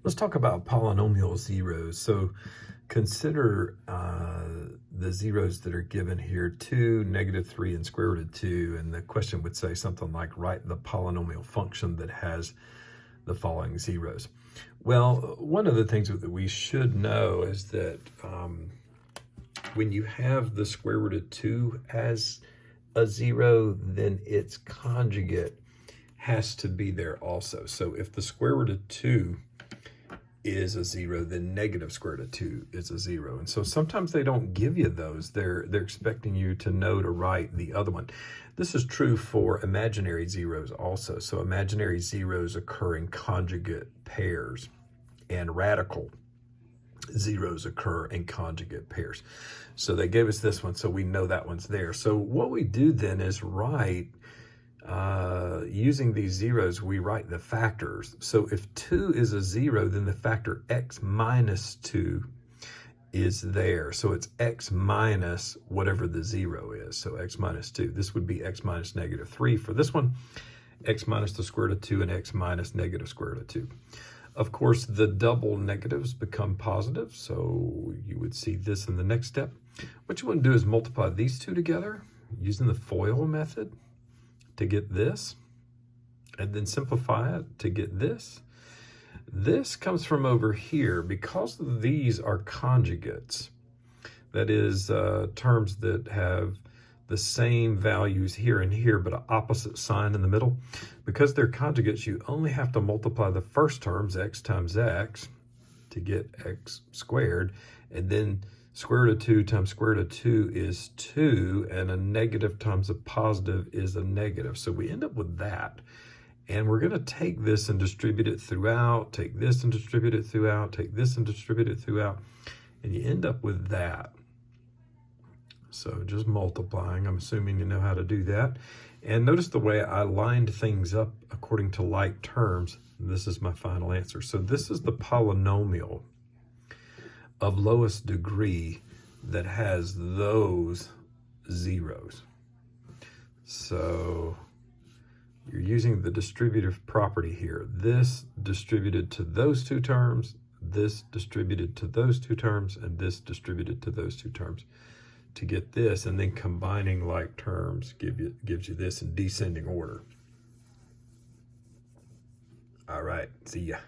Let's talk about polynomial zeros. So consider the zeros that are given here, 2, -3, and square root of 2. And the question would say something like, write the polynomial function that has the following zeros. Well, one of the things that we should know is that when you have the square root of 2 as a 0, then its conjugate has to be there also. So if the square root of 2 is a 0, then negative square root of 2 is a 0. And so sometimes they don't give you those. They're expecting you to know to write the other one. This is true for imaginary zeros also. So imaginary zeros occur in conjugate pairs, and radical zeros occur in conjugate pairs. So they gave us this one, so we know that one's there. So what we do then is write, using these zeros, we write the factors. So if 2 is a 0, then the factor x minus 2 is there. So it's x minus whatever the 0 is. So x minus 2. This would be x minus -3 for this one. X minus the square root of 2 and x minus negative square root of 2. Of course, the double negatives become positive, so you would see this in the next step. What you want to do is multiply these two together using the FOIL method to get this, and then simplify it to get this. This comes from over here because these are conjugates. That is, terms that have the same values here and here, but an opposite sign in the middle. Because they're conjugates, you only have to multiply the first terms, x times x, to get x squared, and then square root of 2 times square root of 2 is 2, and a negative times a positive is a negative. So we end up with that. And we're going to take this and distribute it throughout, take this and distribute it throughout, take this and distribute it throughout, and you end up with that. So just multiplying, I'm assuming you know how to do that. And notice the way I lined things up according to like terms. This is my final answer. So this is the polynomial of lowest degree that has those zeros. So you're using the distributive property here. This distributed to those two terms, this distributed to those two terms, and this distributed to those two terms to get this, and then combining like terms gives you this in descending order. All right, see ya.